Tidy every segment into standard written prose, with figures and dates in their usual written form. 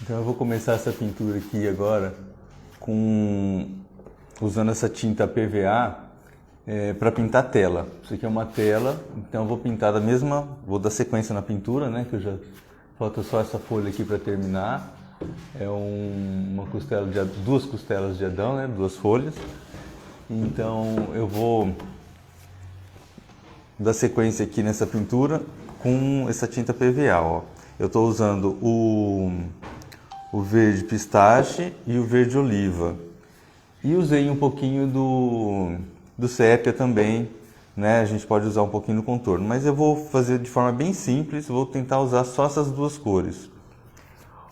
Então eu vou começar essa pintura aqui agora usando essa tinta PVA para pintar a tela. Isso aqui é uma tela, então eu vou pintar vou dar sequência na pintura, né? Que falta só essa folha aqui para terminar. É duas costelas de Adão, né? Duas folhas. Então eu vou dar sequência aqui nessa pintura com essa tinta PVA, ó. Eu estou usando o verde pistache e o verde oliva. E usei um pouquinho do sépia também, né? A gente pode usar um pouquinho no contorno, mas eu vou fazer de forma bem simples, vou tentar usar só essas duas cores.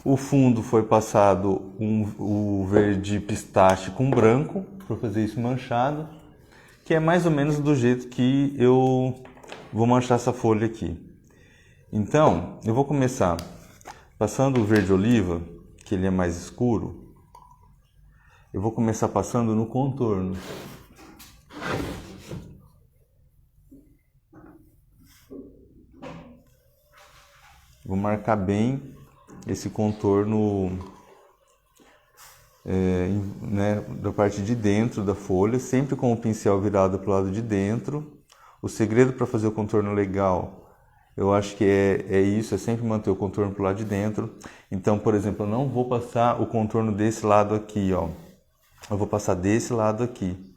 O fundo foi passado o verde pistache com branco, para fazer isso manchado, que é mais ou menos do jeito que eu vou manchar essa folha aqui. Então, eu vou começar passando o verde oliva, que ele é mais escuro. Eu vou começar passando no contorno. Vou marcar bem esse contorno né, da parte de dentro da folha, sempre com o pincel virado para o lado de dentro. O segredo para fazer o contorno legal, eu acho que é isso, é sempre manter o contorno para o lado de dentro. Então, por exemplo, eu não vou passar o contorno desse lado aqui, ó. Eu vou passar desse lado aqui,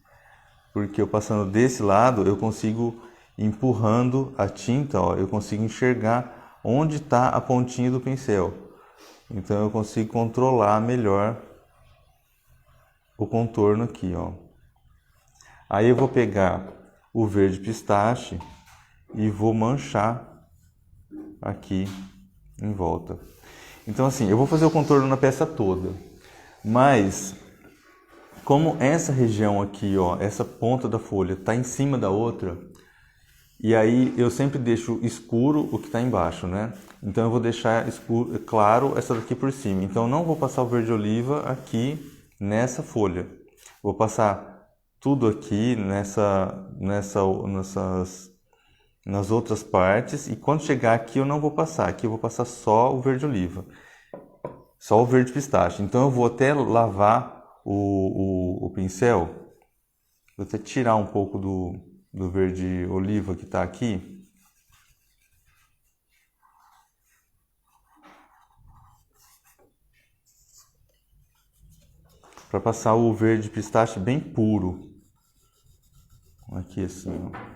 porque eu passando desse lado eu consigo, empurrando a tinta, ó, eu consigo enxergar onde está a pontinha do pincel. Então eu consigo controlar melhor o contorno aqui, ó. Aí eu vou pegar o verde pistache e vou manchar aqui em volta. Então assim, eu vou fazer o contorno na peça toda, mas como essa região aqui, ó, essa ponta da folha está em cima da outra, e aí eu sempre deixo escuro o que está embaixo, né? Então eu vou deixar escuro, claro essa daqui por cima. Então eu não vou passar o verde oliva aqui nessa folha. Vou passar tudo aqui nas outras partes, e quando chegar aqui eu não vou passar. Aqui eu vou passar só o verde oliva, só o verde pistache. Então eu vou até lavar o pincel, vou até tirar um pouco do verde oliva que está aqui. Para passar o verde pistache bem puro. Aqui assim, ó.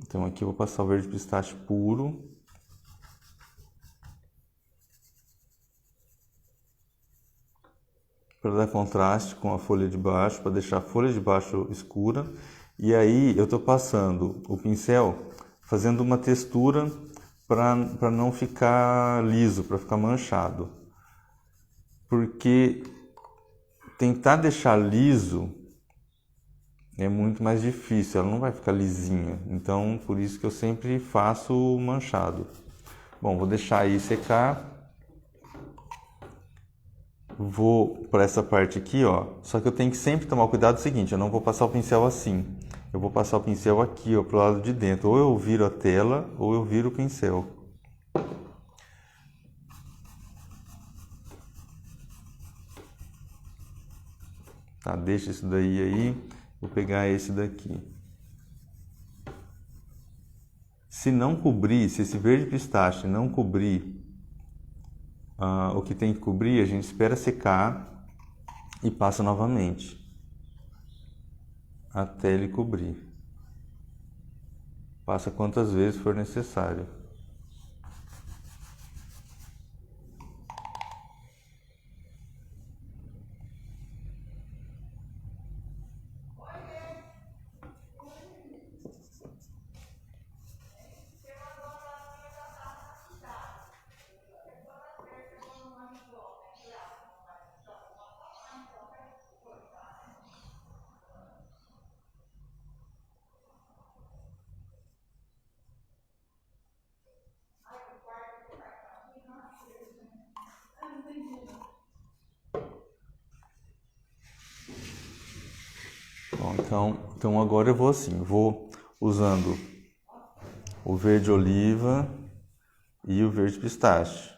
Então aqui eu vou passar o verde pistache puro. Para dar contraste com a folha de baixo, para deixar a folha de baixo escura. E aí eu estou passando o pincel, fazendo uma textura para não ficar liso, para ficar manchado. Porque tentar deixar liso é muito mais difícil, ela não vai ficar lisinha. Então, por isso que eu sempre faço manchado. Bom, vou deixar aí secar. Vou para essa parte aqui, ó. Só que eu tenho que sempre tomar cuidado do seguinte, eu não vou passar o pincel assim. Eu vou passar o pincel aqui, ó, pro lado de dentro. Ou eu viro a tela, ou eu viro o pincel. Tá, deixa isso daí aí. Vou pegar esse daqui. Se não cobrir, se esse verde pistache não cobrir o que tem que cobrir, a gente espera secar e passa novamente até ele cobrir. Passa quantas vezes for necessário. Então agora eu vou assim, vou usando o verde oliva e o verde pistache.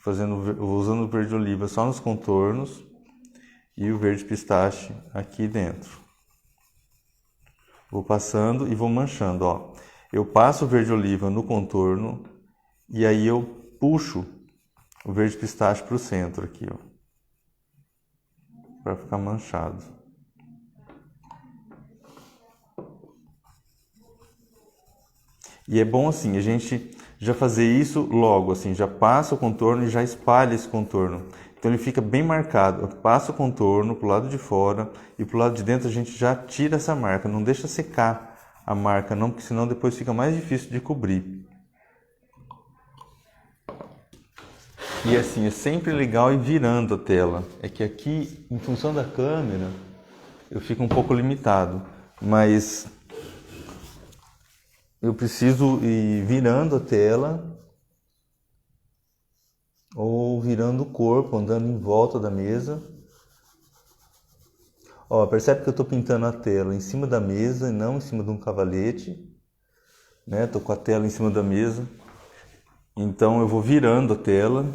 Vou usando o verde oliva só nos contornos e o verde pistache aqui dentro. Vou passando e vou manchando, ó. Eu passo o verde oliva no contorno e aí eu puxo o verde pistache para o centro aqui, ó, para ficar manchado. E é bom assim, a gente já fazer isso logo, assim, já passa o contorno e já espalha esse contorno. Então ele fica bem marcado. Passa o contorno pro lado de fora e pro lado de dentro a gente já tira essa marca. Não deixa secar a marca não, porque senão depois fica mais difícil de cobrir. E assim, é sempre legal ir virando a tela. É que aqui, em função da câmera, eu fico um pouco limitado. Mas eu preciso ir virando a tela ou virando o corpo, andando em volta da mesa. Ó, percebe que eu estou pintando a tela em cima da mesa e não em cima de um cavalete, né? Estou com a tela em cima da mesa. Então eu vou virando a tela.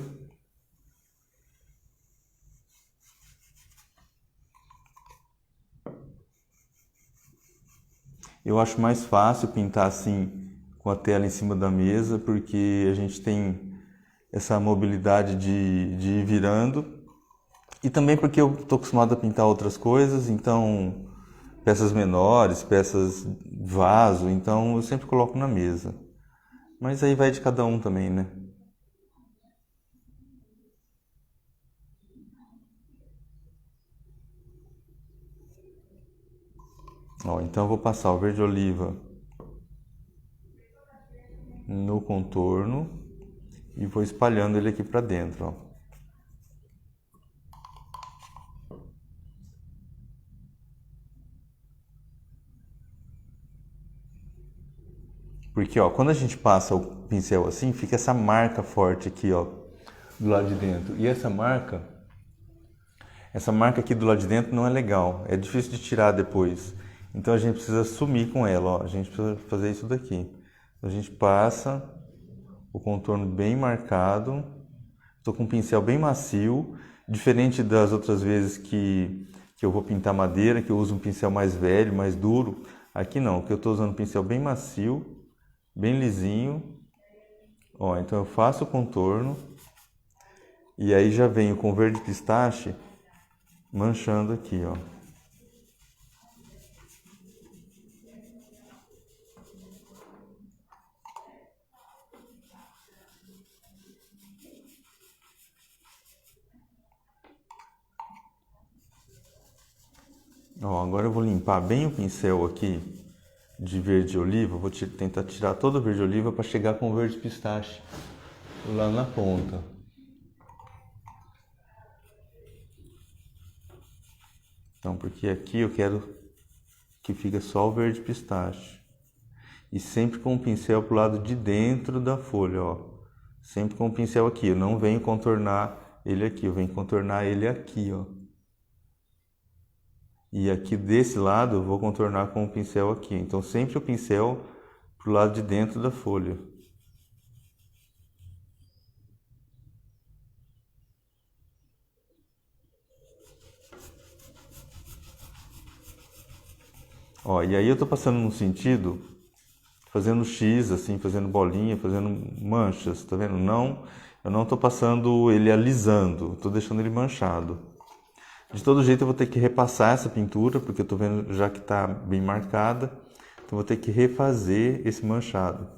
Eu acho mais fácil pintar assim com a tela em cima da mesa, porque a gente tem essa mobilidade de ir virando. E também porque eu estou acostumado a pintar outras coisas, então peças menores, peças vaso, então eu sempre coloco na mesa. Mas aí vai de cada um também, né? Ó, então eu vou passar o verde oliva no contorno e vou espalhando ele aqui para dentro, ó. Porque, ó, quando a gente passa o pincel assim, fica essa marca forte aqui, ó, do lado de dentro. E essa marca aqui do lado de dentro não é legal, é difícil de tirar depois. Então a gente precisa sumir com ela, ó. A gente precisa fazer isso daqui. A gente passa o contorno bem marcado. Estou com um pincel bem macio, diferente das outras vezes que eu vou pintar madeira, que eu uso um pincel mais velho, mais duro. Aqui não, que eu estou usando um pincel bem macio, bem lisinho. Ó, então eu faço o contorno e aí já venho com verde pistache manchando aqui, ó. Ó, agora eu vou limpar bem o pincel aqui de verde oliva. Vou tentar tirar todo o verde oliva para chegar com o verde pistache lá na ponta. Então, porque aqui eu quero que fique só o verde pistache. E sempre com o pincel pro lado de dentro da folha, ó. Sempre com o pincel aqui. Eu não venho contornar ele aqui, eu venho contornar ele aqui, ó. E aqui desse lado eu vou contornar com o pincel aqui. Então sempre o pincel pro lado de dentro da folha. Ó, e aí eu tô passando no sentido, fazendo X, assim, fazendo bolinha, fazendo manchas, tá vendo? Não, eu não tô passando ele alisando, tô deixando ele manchado. De todo jeito eu vou ter que repassar essa pintura, porque eu tô vendo já que tá bem marcada, então eu vou ter que refazer esse manchado.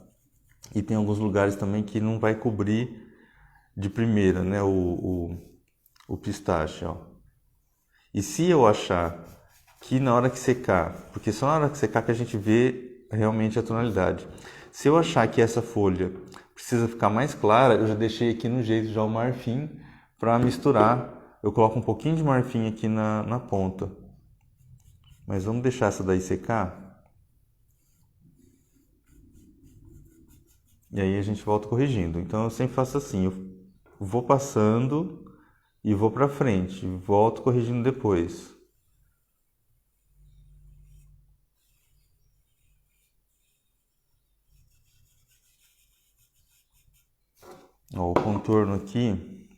E tem alguns lugares também que não vai cobrir de primeira, né, o pistache, ó. E se eu achar que na hora que secar, porque só na hora que secar que a gente vê realmente a tonalidade. Se eu achar que essa folha precisa ficar mais clara, eu já deixei aqui no jeito já o marfim para misturar. Eu coloco um pouquinho de marfim aqui na ponta. Mas vamos deixar essa daí secar. E aí a gente volta corrigindo. Então eu sempre faço assim, eu vou passando e vou para frente, volto corrigindo depois. Ó, o contorno aqui,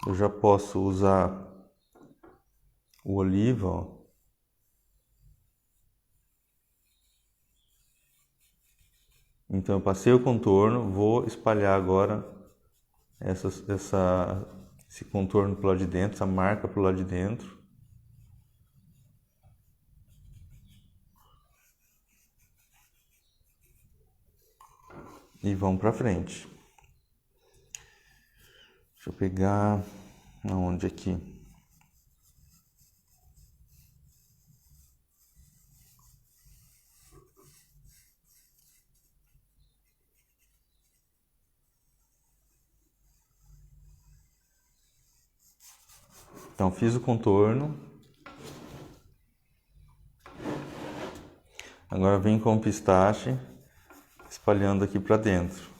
eu já posso usar o oliva, ó. Então eu passei o contorno, vou espalhar agora esse contorno pro lado de dentro, essa marca pro lado de dentro. E vamos pra frente. Deixa eu pegar aonde aqui. Então fiz o contorno. Agora vem com o pistache espalhando aqui para dentro.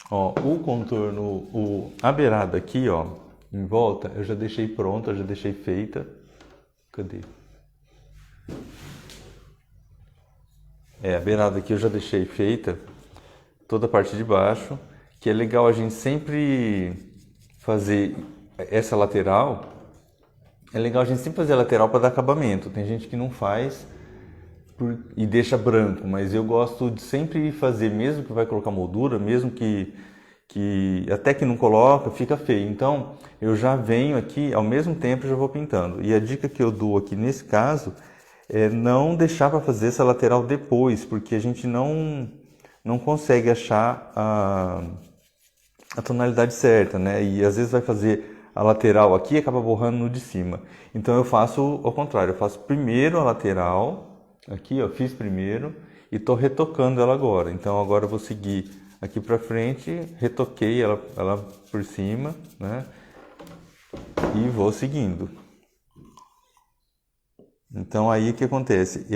Ó, o contorno, a beirada aqui, ó, em volta, eu já deixei pronta, eu já deixei feita. Cadê? A beirada aqui eu já deixei feita, toda a parte de baixo, que é legal a gente sempre fazer essa lateral. É legal a gente sempre fazer a lateral para dar acabamento. Tem gente que não faz e deixa branco, mas eu gosto de sempre fazer, mesmo que vai colocar moldura, mesmo que até que não coloca, fica feio. Então eu já venho aqui, ao mesmo tempo já vou pintando. E a dica que eu dou aqui nesse caso é não deixar para fazer essa lateral depois, porque a gente não consegue achar a tonalidade certa, né? E às vezes vai fazer a lateral aqui e acaba borrando no de cima. Então eu faço ao contrário, eu faço primeiro a lateral, aqui ó, fiz primeiro e tô retocando ela agora. Então agora eu vou seguir aqui pra frente, retoquei ela por cima, né? E vou seguindo. Então aí o que acontece?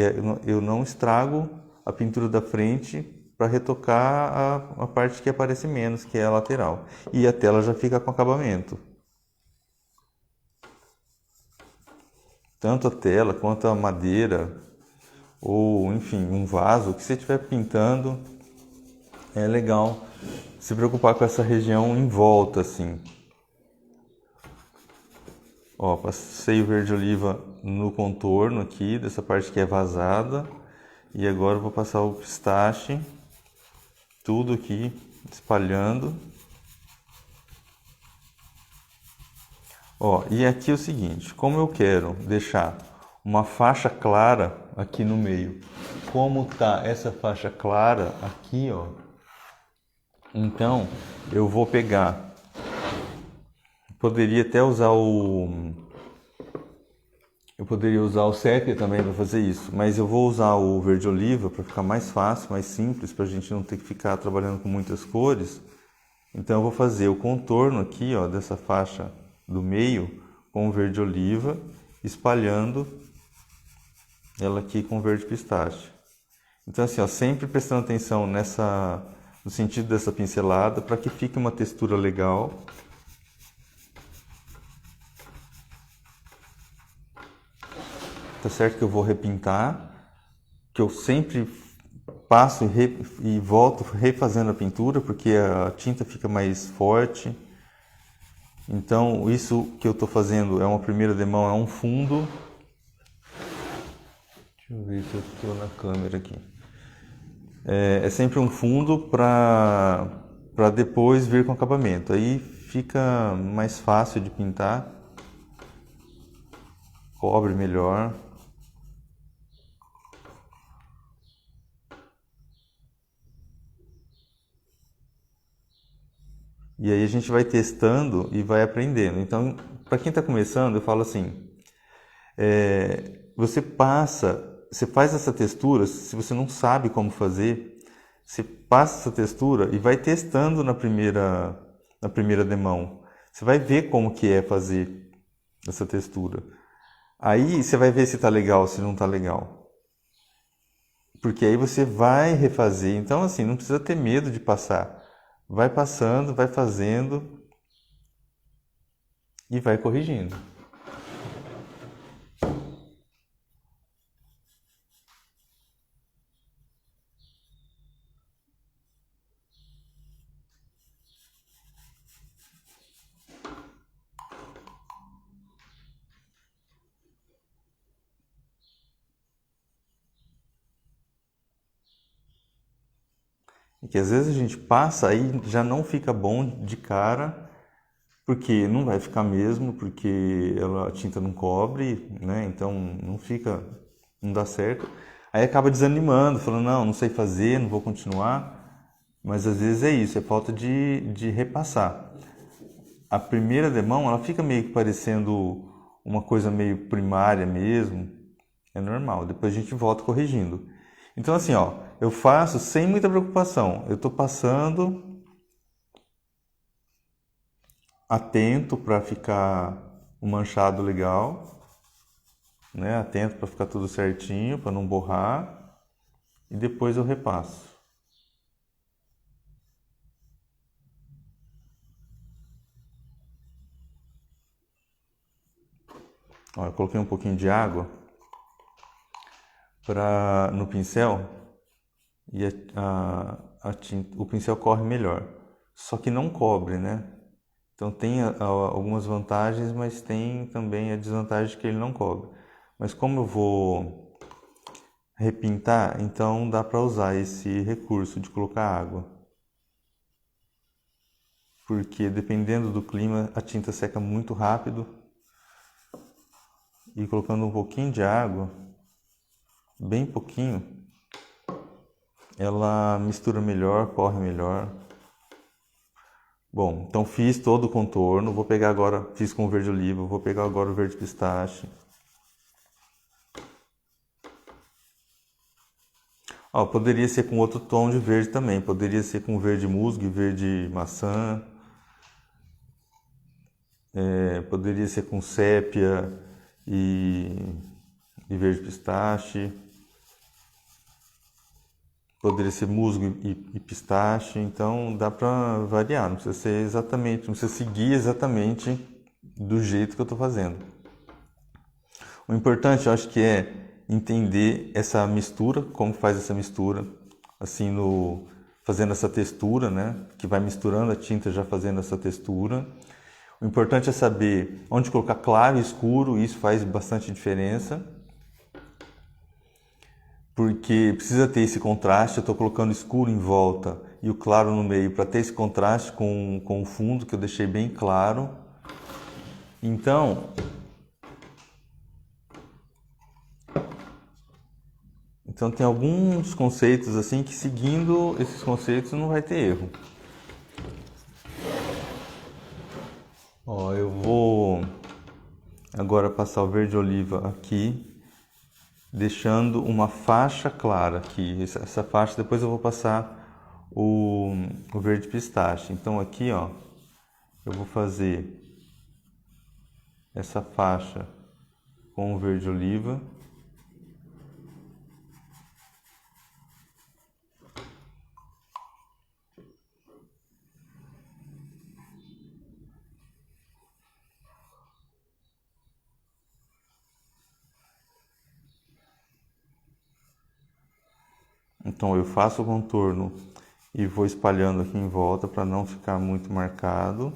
Eu não estrago a pintura da frente para retocar a parte que aparece menos, que é a lateral. E a tela já fica com acabamento. Tanto a tela quanto a madeira, ou enfim, um vaso, o que você estiver pintando, é legal se preocupar com essa região em volta, assim. Ó, passei o verde oliva no contorno aqui, dessa parte que é vazada. E agora eu vou passar o pistache, tudo aqui, espalhando. Ó, e aqui é o seguinte, como eu quero deixar uma faixa clara aqui no meio, como tá essa faixa clara aqui, ó, então eu vou pegar, poderia até usar eu poderia usar o sépia também para fazer isso, mas eu vou usar o verde oliva para ficar mais fácil, mais simples, para a gente não ter que ficar trabalhando com muitas cores. Então eu vou fazer o contorno aqui, ó, dessa faixa do meio com o verde oliva, espalhando ela aqui com o verde pistache. Então assim, ó, sempre prestando atenção no sentido dessa pincelada para que fique uma textura legal. Tá certo que eu vou repintar, que eu sempre passo e volto refazendo a pintura porque a tinta fica mais forte. Então isso que eu estou fazendo é uma primeira demão, é um fundo. Deixa eu ver se eu estou na câmera aqui. É sempre um fundo para depois vir com acabamento. Aí fica mais fácil de pintar, cobre melhor. E aí a gente vai testando e vai aprendendo. Então, para quem está começando, eu falo assim, você faz essa textura, se você não sabe como fazer, você passa essa textura e vai testando na primeira demão. Você vai ver como que é fazer essa textura. Aí você vai ver se está legal, se não está legal. Porque aí você vai refazer. Então, assim, não precisa ter medo de passar. Vai passando, vai fazendo e vai corrigindo. E que às vezes a gente passa aí já não fica bom de cara, porque não vai ficar mesmo, porque a tinta não cobre, né? Então não fica, não dá certo. Aí acaba desanimando, falando, não sei fazer, não vou continuar. Mas às vezes é isso, é falta de repassar. A primeira demão, ela fica meio que parecendo uma coisa meio primária mesmo, é normal. Depois a gente volta corrigindo. Então assim, ó, eu faço sem muita preocupação. Eu tô passando atento para ficar um manchado legal, né? Atento para ficar tudo certinho, para não borrar, e depois eu repasso. Ó, eu coloquei um pouquinho de água no pincel e o pincel corre melhor. Só que não cobre, né? Então tem algumas vantagens, mas tem também a desvantagem de que ele não cobre. Mas como eu vou repintar, então dá para usar esse recurso de colocar água. Porque dependendo do clima, a tinta seca muito rápido. E colocando um pouquinho de água, bem pouquinho, ela mistura melhor, corre melhor. Bom, então fiz todo o contorno, vou pegar agora, fiz com o verde oliva, vou pegar agora o verde pistache. Ó, poderia ser com outro tom de verde também, poderia ser com verde musgo e verde maçã, poderia ser com sépia e, e verde pistache, poderia ser musgo e pistache, então dá pra variar, não precisa ser exatamente, não precisa seguir exatamente do jeito que eu tô fazendo. O importante, eu acho que é entender essa mistura, como faz essa mistura, assim, fazendo essa textura, né? Que vai misturando a tinta já fazendo essa textura. O importante é saber onde colocar claro e escuro, isso faz bastante diferença. Porque precisa ter esse contraste, eu estou colocando escuro em volta e o claro no meio para ter esse contraste com o fundo que eu deixei bem claro. Então tem alguns conceitos assim que seguindo esses conceitos não vai ter erro. Ó, eu vou agora passar o verde oliva aqui, deixando uma faixa clara aqui. Essa faixa depois eu vou passar o verde pistache. Então aqui, ó, eu vou fazer essa faixa com o verde oliva. Então eu faço o contorno e vou espalhando aqui em volta para não ficar muito marcado.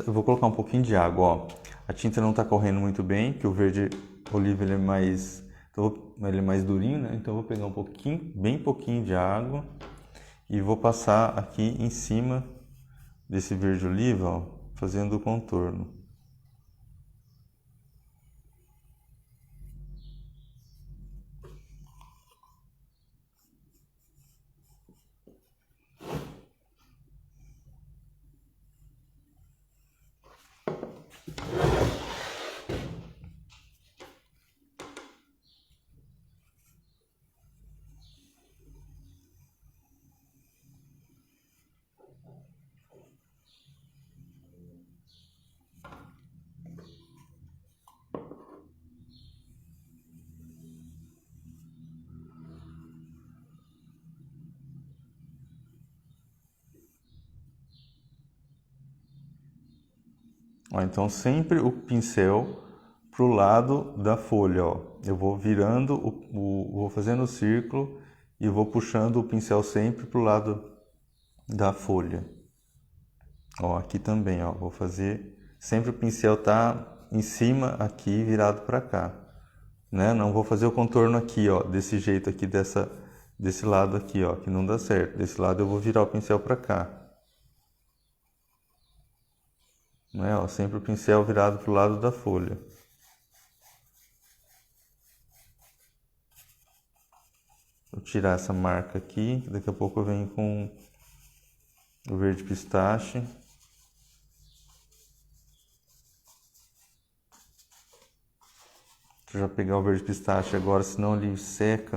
Eu vou colocar um pouquinho de água, ó. A tinta não está correndo muito bem, que o verde oliva ele é mais durinho, né? Então eu vou pegar um pouquinho, bem pouquinho de água e vou passar aqui em cima desse verde oliva, ó, fazendo o contorno. Ó, então sempre o pincel pro lado da folha, ó. Eu vou virando, vou fazendo o círculo e vou puxando o pincel sempre pro lado da folha. Ó, aqui também, ó, vou fazer, sempre o pincel tá em cima aqui, virado para cá, né? Não vou fazer o contorno aqui, ó, desse jeito aqui, desse lado aqui, ó, que não dá certo. Desse lado eu vou virar o pincel para cá, né? Ó, sempre o pincel virado pro lado da folha. Vou tirar essa marca aqui, daqui a pouco eu venho com o verde pistache. Deixa eu já pegar o verde pistache agora, senão ele seca.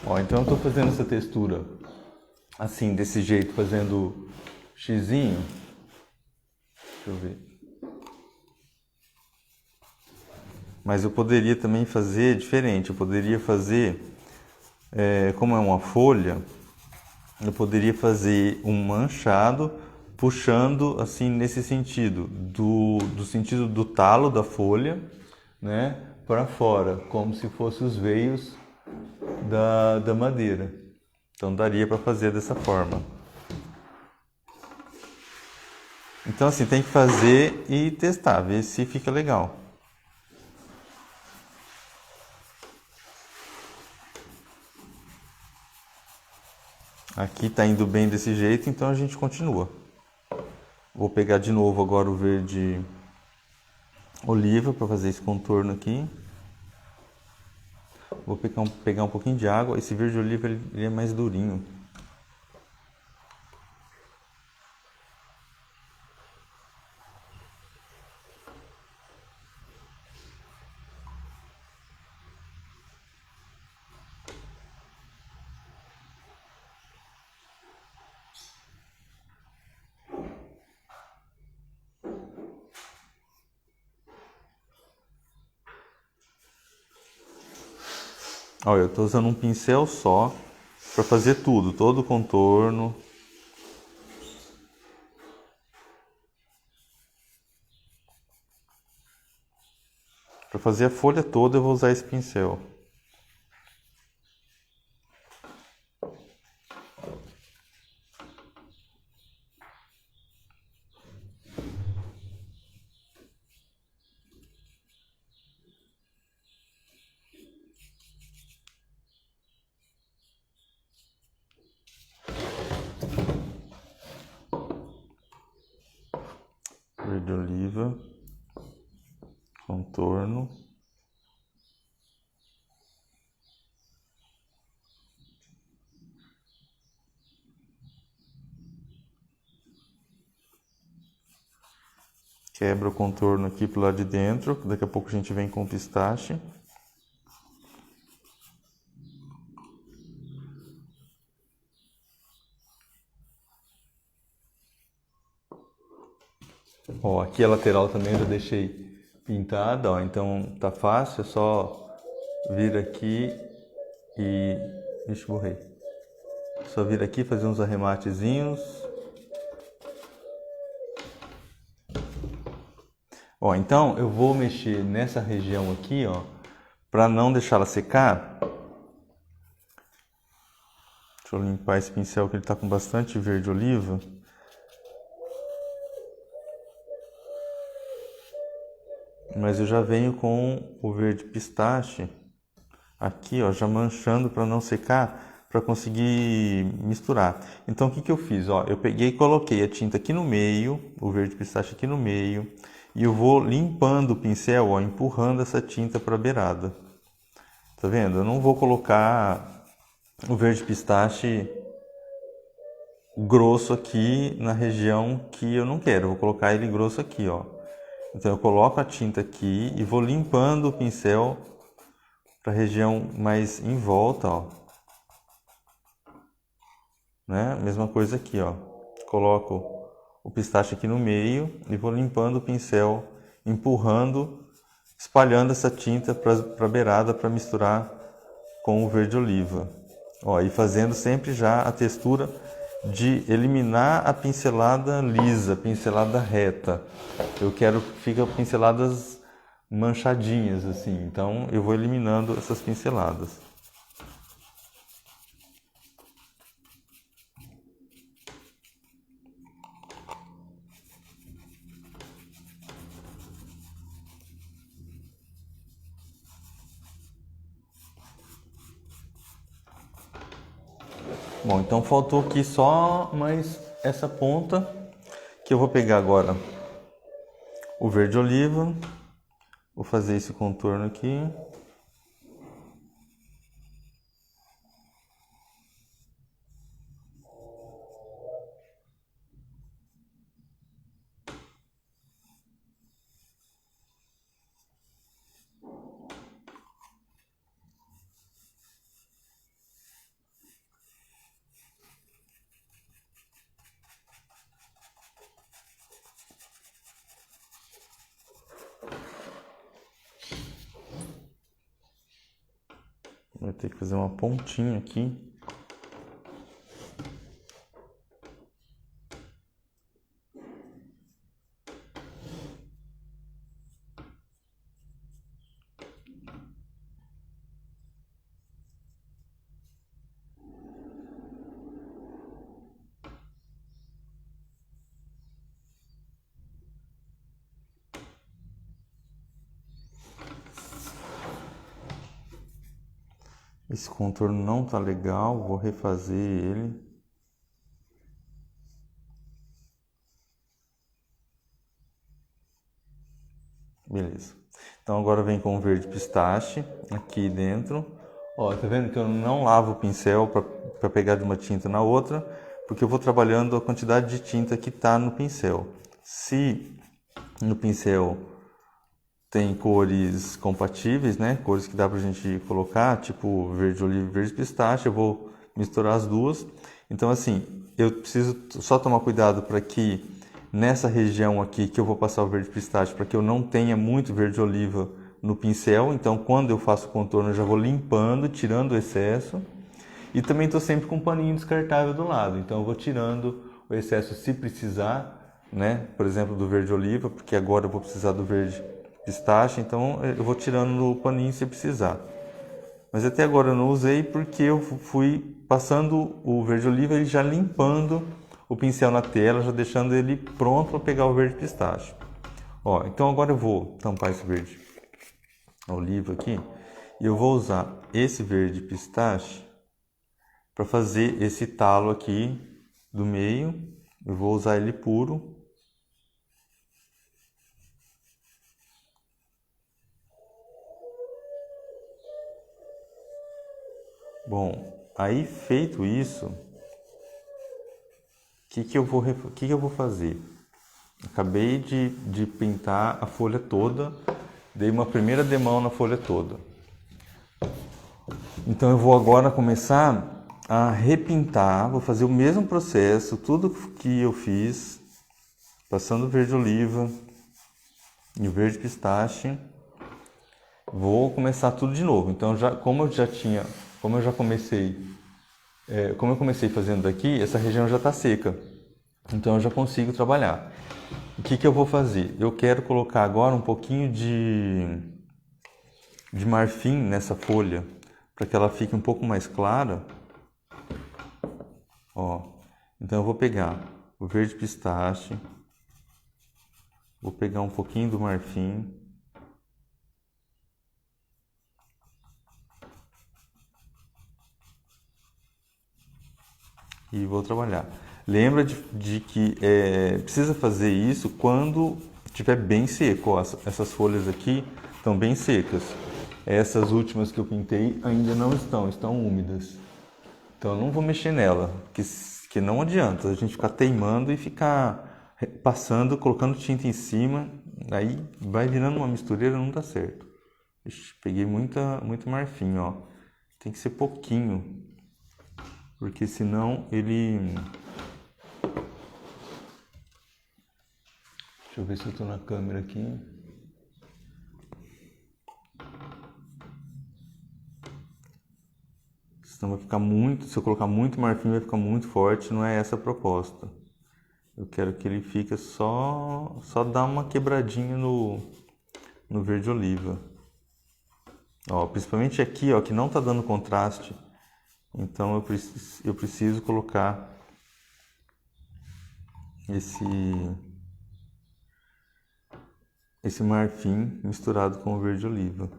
Ó, então eu tô fazendo essa textura assim, desse jeito, fazendo xizinho. Deixa eu ver. Mas eu poderia também fazer diferente. Eu poderia fazer, como é uma folha, eu poderia fazer um manchado puxando assim nesse sentido, do sentido do talo da folha, né, para fora, como se fossem os veios da madeira. Então daria para fazer dessa forma. Então assim, tem que fazer e testar, ver se fica legal. Aqui tá indo bem desse jeito, então a gente continua. Vou pegar de novo agora o verde oliva para fazer esse contorno aqui. Vou pegar um pouquinho de água. Esse verde oliva ele é mais durinho. Olha, eu estou usando um pincel só para fazer tudo, todo o contorno. Para fazer a folha toda eu vou usar esse pincel. Verde oliva, contorno. Quebra o contorno aqui pro lado de dentro, daqui a pouco a gente vem com o pistache. Ó, aqui a lateral também eu já deixei pintada, ó, então tá fácil, é só vir aqui e... Ixi, borrei. Só vir aqui, fazer uns arrematezinhos. Ó, então eu vou mexer nessa região aqui, ó, para não deixá-la secar. Deixa eu limpar esse pincel que ele tá com bastante verde oliva. Mas eu já venho com o verde pistache aqui, ó, já manchando para não secar, para conseguir misturar. Então o que que eu fiz, ó? Eu peguei e coloquei a tinta aqui no meio, o verde pistache aqui no meio. e eu vou limpando o pincel, ó, empurrando essa tinta para a beirada. Tá vendo? Eu não vou colocar o verde pistache grosso aqui na região que eu não quero, eu vou colocar ele grosso aqui, ó. Então eu coloco a tinta aqui e vou limpando o pincel para a região mais em volta, ó. Né? Mesma coisa aqui, ó. Coloco o pistache aqui no meio e vou limpando o pincel, empurrando, espalhando essa tinta para a beirada para misturar com o verde oliva. Ó, e fazendo sempre já a textura de eliminar a pincelada lisa, pincelada reta. Eu quero que fiquem pinceladas manchadinhas assim, então eu vou eliminando essas pinceladas. Bom, então faltou aqui só mais essa ponta, que eu vou pegar agora o verde oliva, vou fazer esse contorno aqui. Vou ter que fazer uma pontinha aqui. Esse contorno não tá legal, vou refazer ele. Beleza. Então agora vem com o verde pistache aqui dentro. Ó, tá vendo que eu não lavo o pincel para pegar de uma tinta na outra, porque eu vou trabalhando a quantidade de tinta que tá no pincel. Se no pincel tem cores compatíveis, né? Cores que dá pra gente colocar, tipo verde oliva e verde pistache, eu vou misturar as duas. Então assim, eu preciso só tomar cuidado para que nessa região aqui que eu vou passar o verde pistache, para que eu não tenha muito verde oliva no pincel. Então quando eu faço o contorno eu já vou limpando, tirando o excesso. E também estou sempre com um paninho descartável do lado, então eu vou tirando o excesso se precisar, né? Por exemplo, do verde oliva, porque agora eu vou precisar do verde pistache, então eu vou tirando o paninho se precisar. Mas até agora eu não usei porque eu fui passando o verde oliva e já limpando o pincel na tela, já deixando ele pronto para pegar o verde pistache. Ó, então agora eu vou tampar esse verde oliva aqui e eu vou usar esse verde pistache para fazer esse talo aqui do meio. Eu vou usar ele puro. Bom, aí feito isso, o que eu vou fazer? Acabei de pintar a folha toda, dei uma primeira demão na folha toda. Então eu vou agora começar a repintar, vou fazer o mesmo processo, tudo que eu fiz, passando o verde oliva e o verde pistache. Vou começar tudo de novo. Então como eu comecei fazendo daqui, essa região já está seca. Então eu já consigo trabalhar. O que eu vou fazer? Eu quero colocar agora um pouquinho de marfim nessa folha, para que ela fique um pouco mais clara. Ó, então eu vou pegar o verde pistache, vou pegar um pouquinho do marfim e vou trabalhar. Lembra de que precisa fazer isso quando tiver bem seco, ó, essas folhas aqui estão bem secas. Essas últimas que eu pintei ainda não estão úmidas. Então eu não vou mexer nela, que não adianta a gente ficar teimando e ficar passando, colocando tinta em cima, aí vai virando uma mistureira, não dá certo. Ixi, peguei muito marfim, ó. Tem que ser pouquinho, porque senão ele... Deixa eu ver se eu tô na câmera aqui. Senão vai ficar muito, se eu colocar muito marfim vai ficar muito forte, não é essa a proposta. Eu quero que ele fique só dar uma quebradinha no verde oliva. Ó, principalmente aqui, ó, que não tá dando contraste. Então eu preciso colocar esse marfim misturado com o verde oliva.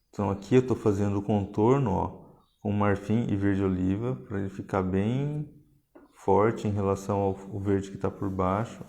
Então aqui eu estou fazendo o contorno, ó, com marfim e verde oliva, para ele ficar bem forte em relação ao verde que está por baixo.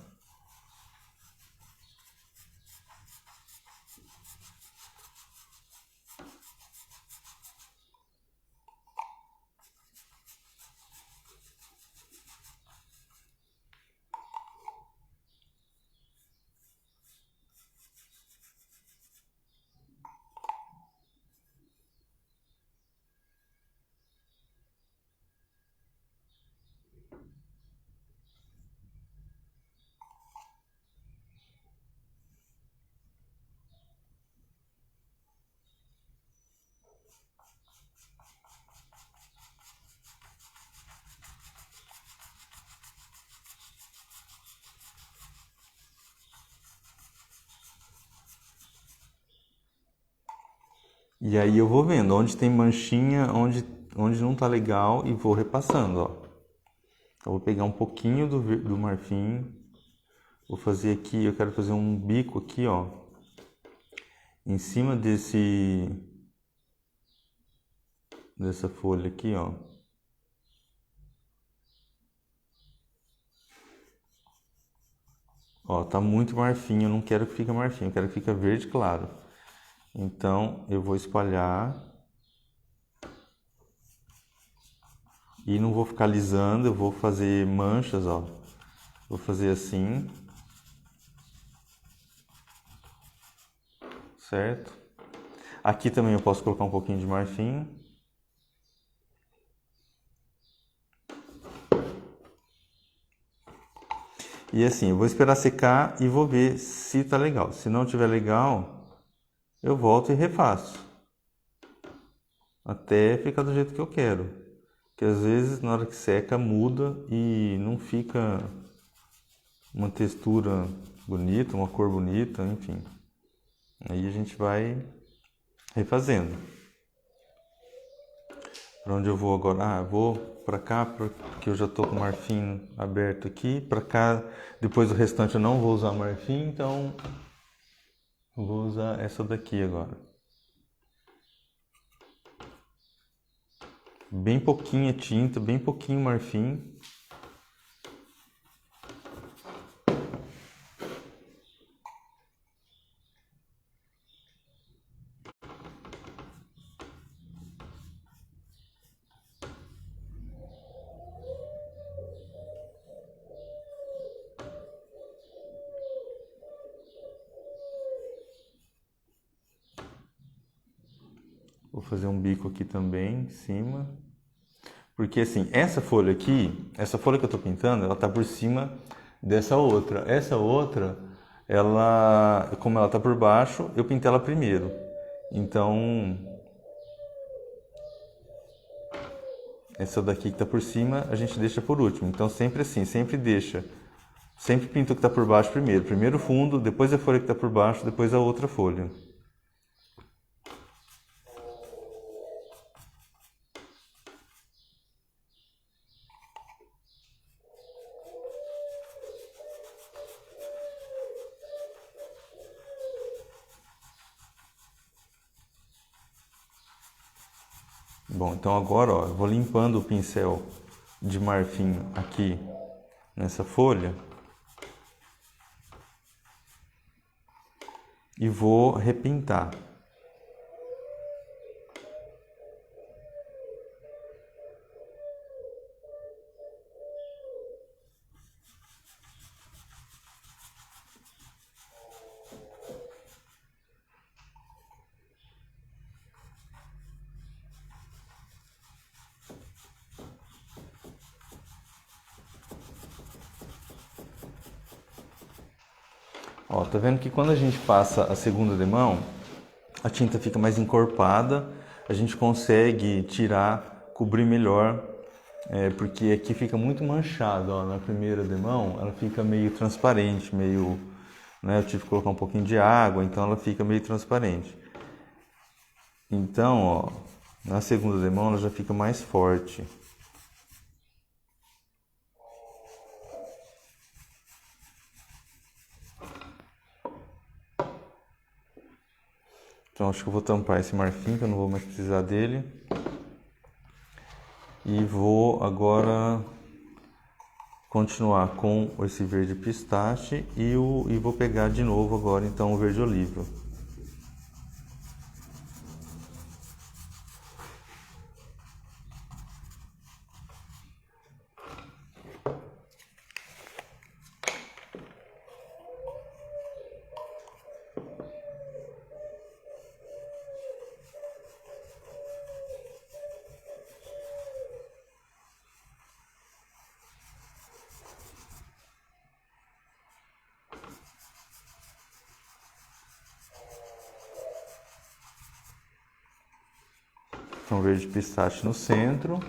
E aí eu vou vendo onde tem manchinha, onde não tá legal e vou repassando, ó. Então vou pegar um pouquinho do marfim, vou fazer aqui, eu quero fazer um bico aqui, ó, em cima dessa folha aqui, ó. Ó, tá muito marfim, eu não quero que fique marfim, eu quero que fique verde claro. Então eu vou espalhar e não vou ficar alisando, eu vou fazer manchas, ó. Vou fazer assim, certo? Aqui também eu posso colocar um pouquinho de marfim. E assim, eu vou esperar secar e vou ver se tá legal. Se não tiver legal, eu volto e refaço. Até ficar do jeito que eu quero. Porque às vezes na hora que seca muda e não fica uma textura bonita, uma cor bonita, enfim. Aí a gente vai refazendo. Para onde eu vou agora? Ah, eu vou para cá, porque eu já estou com o marfim aberto aqui. Para cá, depois o restante eu não vou usar marfim, então eu vou usar essa daqui agora. Bem pouquinha tinta, bem pouquinho marfim. Vou fazer um bico aqui também, em cima. Porque assim, essa folha aqui, essa folha que eu tô pintando, ela tá por cima dessa outra. Essa outra, ela, como ela tá por baixo, eu pintei ela primeiro. Então, essa daqui que tá por cima, a gente deixa por último. Então sempre assim, sempre pinta o que tá por baixo primeiro. Primeiro o fundo, depois a folha que tá por baixo, depois a outra folha. Bom, então agora, ó, eu vou limpando o pincel de marfim aqui nessa folha e vou repintar. Ó, tá vendo que quando a gente passa a segunda demão, a tinta fica mais encorpada, a gente consegue tirar, cobrir melhor, porque aqui fica muito manchado, ó, na primeira demão ela fica meio transparente, meio, né, eu tive que colocar um pouquinho de água, então ela fica meio transparente. Então, ó, na segunda demão ela já fica mais forte. Então acho que eu vou tampar esse marfim, que eu não vou mais precisar dele. E vou agora continuar com esse verde pistache e vou pegar de novo agora então o verde oliva. Então, verde pistache no centro.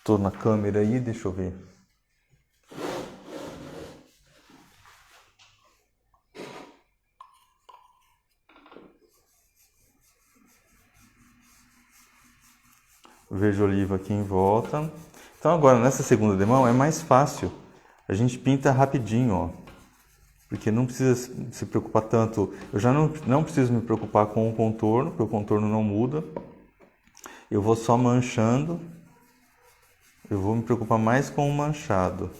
Tô na câmera aí, deixa eu ver. Verde oliva aqui em volta. Então agora nessa segunda demão é mais fácil. A gente pinta rapidinho, ó. Porque não precisa se preocupar tanto. Eu já não preciso me preocupar com o contorno, porque o contorno não muda. Eu vou só manchando. Eu vou me preocupar mais com o manchado,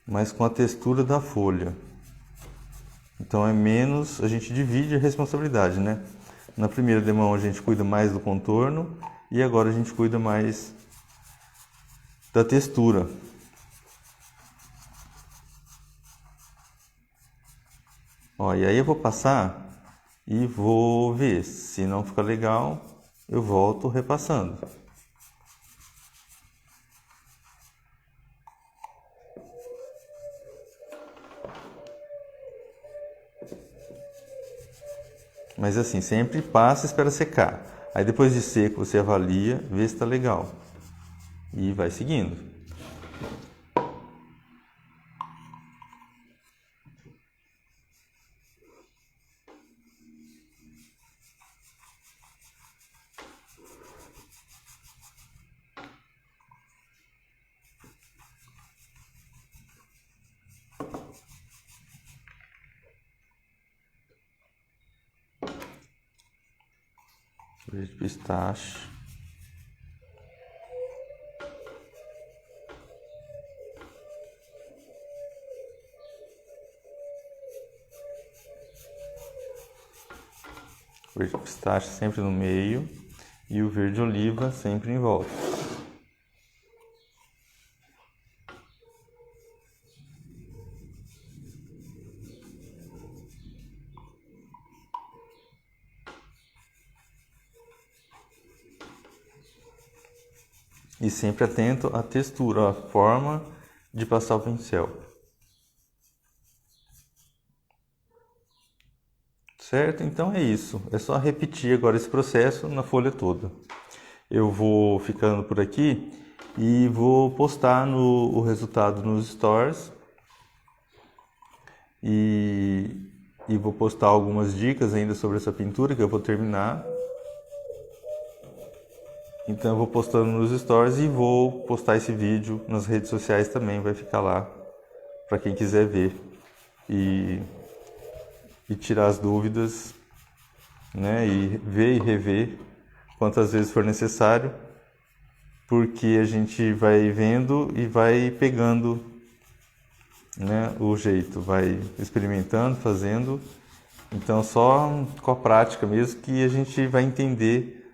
mais com a textura da folha. Então é menos, a gente divide a responsabilidade, né? Na primeira demão a gente cuida mais do contorno e agora a gente cuida mais da textura. Ó, e aí eu vou passar e vou ver. Se não ficar legal, eu volto repassando. Mas assim, sempre passa e espera secar. Aí depois de seco você avalia, vê se está legal. E vai seguindo. Verde pistache. Verde pistache sempre no meio e o verde oliva sempre em volta. E sempre atento à textura, à forma de passar o pincel. Certo? Então é isso. É só repetir agora esse processo na folha toda. Eu vou ficando por aqui e vou postar o resultado nos stories. E vou postar algumas dicas ainda sobre essa pintura que eu vou terminar. Então eu vou postando nos stories e vou postar esse vídeo nas redes sociais também, vai ficar lá para quem quiser ver e tirar as dúvidas, né? E ver e rever quantas vezes for necessário, porque a gente vai vendo e vai pegando né, o jeito, vai experimentando, fazendo. Então, só com a prática mesmo que a gente vai entender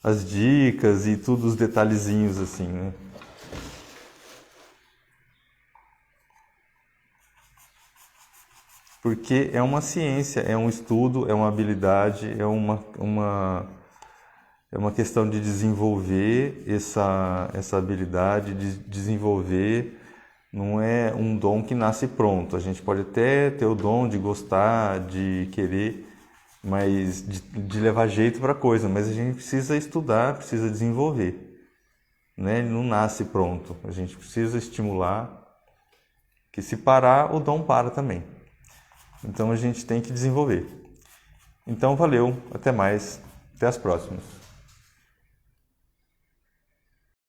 as dicas e tudo, os detalhezinhos assim, né? Porque é uma ciência, é um estudo, é uma habilidade, é uma questão de desenvolver essa habilidade, de desenvolver. Não é um dom que nasce pronto. A gente pode até ter o dom de gostar, de querer, mas de levar jeito para a coisa, mas a gente precisa estudar, precisa desenvolver, né? Ele não nasce pronto. A gente precisa estimular, que se parar, o dom para também. Então a gente tem que desenvolver. Então valeu, até mais, até as próximas.